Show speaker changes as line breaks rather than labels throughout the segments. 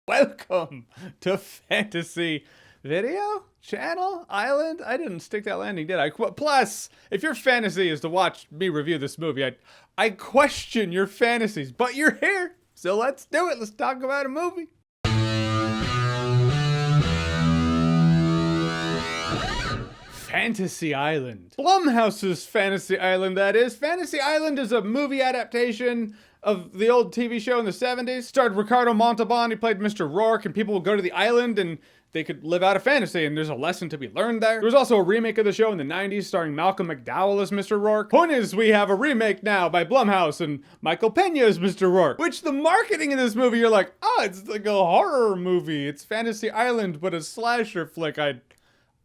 Welcome to Fantasy Video Channel Island. I didn't stick that landing, did I? Plus, if your fantasy is to watch me review this movie, I question your fantasies, but you're here, so let's do it. Let's talk about a movie. Fantasy Island. Blumhouse's Fantasy Island, that is. Fantasy Island is a movie adaptation of the old TV show in the 70s. Starred Ricardo Montalban. He played Mr. Rourke, and people would go to the island and they could live out a fantasy, and there's a lesson to be learned there. There was also a remake of the show in the 90s starring Malcolm McDowell as Mr. Rourke. Point is, we have a remake now by Blumhouse and Michael Pena as Mr. Rourke, which the marketing in this movie, you're like, oh, it's like a horror movie. It's Fantasy Island, but a slasher flick.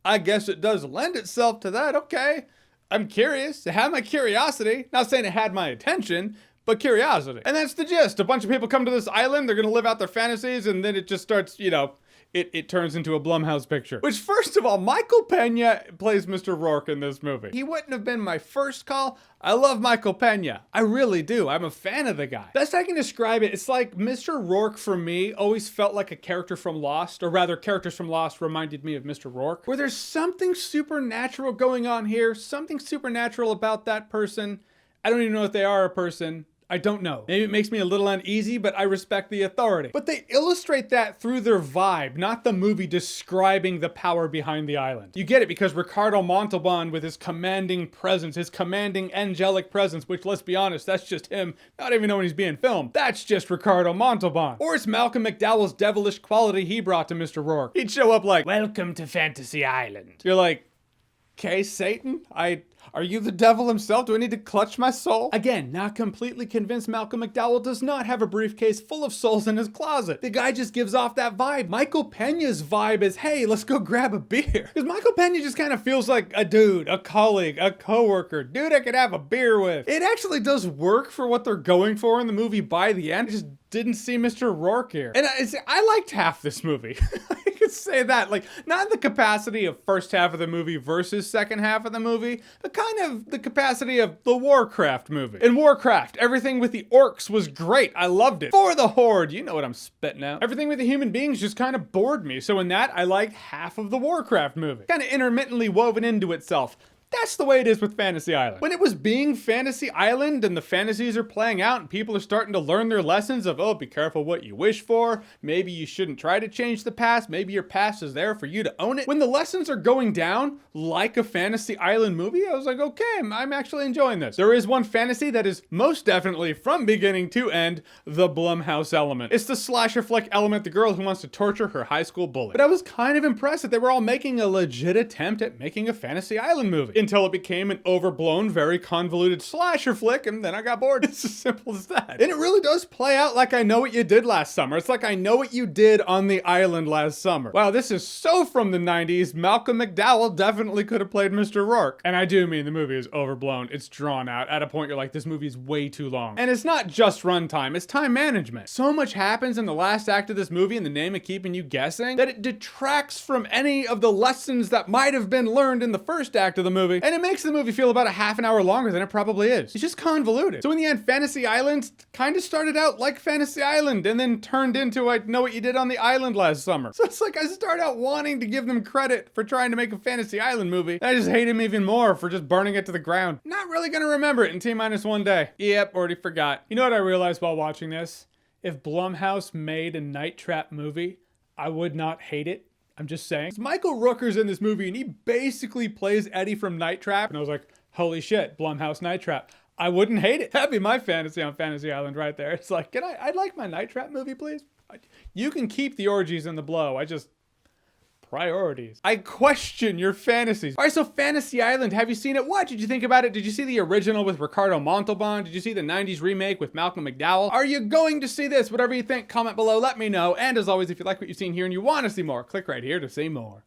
I guess it does lend itself to that. Okay. I'm curious. It had my curiosity. Not saying it had my attention, but curiosity. And that's the gist. A bunch of people come to this island, they're gonna live out their fantasies, and then it just starts, it turns into a Blumhouse picture. Which, first of all, Michael Pena plays Mr. Rourke in this movie. He wouldn't have been my first call. I love Michael Pena. I really do. I'm a fan of the guy. Best I can describe it, it's like Mr. Rourke for me always felt like a character from Lost, or rather characters from Lost reminded me of Mr. Rourke, where there's something supernatural going on here, something supernatural about that person. I don't even know if they are a person. I don't know. Maybe it makes me a little uneasy, but I respect the authority. But they illustrate that through their vibe, not the movie describing the power behind the island. You get it because Ricardo Montalban, with his commanding presence, his commanding angelic presence, which, let's be honest, that's just him not even knowing he's being filmed. That's just Ricardo Montalban. Or it's Malcolm McDowell's devilish quality he brought to Mr. Rourke. He'd show up like, welcome to Fantasy Island. You're like, okay, Satan, are you the devil himself? Do I need to clutch my soul? Again, not completely convinced Malcolm McDowell does not have a briefcase full of souls in his closet. The guy just gives off that vibe. Michael Pena's vibe is, hey, let's go grab a beer. Because Michael Pena just kind of feels like a dude, a colleague, a coworker, dude I could have a beer with. It actually does work for what they're going for in the movie by the end. It just didn't see Mr. Rourke here. And I liked half this movie. I could say that, like, not in the capacity of first half of the movie versus second half of the movie, but kind of the capacity of the Warcraft movie. In Warcraft, everything with the orcs was great. I loved it. For the Horde, you know what I'm spitting out. Everything with the human beings just kind of bored me. So in that, I liked half of the Warcraft movie. Kind of intermittently woven into itself. That's the way it is with Fantasy Island. When it was being Fantasy Island and the fantasies are playing out and people are starting to learn their lessons of, oh, be careful what you wish for. Maybe you shouldn't try to change the past. Maybe your past is there for you to own it. When the lessons are going down like a Fantasy Island movie, I was like, okay, I'm actually enjoying this. There is one fantasy that is most definitely from beginning to end the Blumhouse element. It's the slasher flick element, the girl who wants to torture her high school bully. But I was kind of impressed that they were all making a legit attempt at making a Fantasy Island movie. Until it became an overblown, very convoluted slasher flick, and then I got bored. It's as simple as that. And it really does play out like I Know What You Did Last Summer. It's like I Know What You Did on the Island last summer. Wow, this is so from the 90s. Malcolm McDowell definitely could have played Mr. Rourke. And I do mean the movie is overblown. It's drawn out. At a point you're like, this movie is way too long. And it's not just runtime, it's time management. So much happens in the last act of this movie in the name of keeping you guessing that it detracts from any of the lessons that might have been learned in the first act of the movie. And it makes the movie feel about a half an hour longer than it probably is. It's just convoluted. So in the end, Fantasy Island kind of started out like Fantasy Island and then turned into I Know What You Did on the Island last summer. So it's like I start out wanting to give them credit for trying to make a Fantasy Island movie, and I just hate him even more for just burning it to the ground. Not really gonna remember it in T-1 day. Yep, already forgot. You know what I realized while watching this? If Blumhouse made a Night Trap movie, I would not hate it. I'm just saying. Michael Rooker's in this movie and he basically plays Eddie from Night Trap. And I was like, holy shit, Blumhouse Night Trap. I wouldn't hate it. That'd be my fantasy on Fantasy Island right there. It's like, I'd like my Night Trap movie, please. You can keep the orgies and the blow. Priorities. I question your fantasies. All right, so Fantasy Island, have you seen it? What did you think about it? Did you see the original with Ricardo Montalban? Did you see the 90s remake with Malcolm McDowell? Are you going to see this? Whatever you think, comment below, let me know. And as always, if you like what you've seen here and you want to see more, click right here to see more.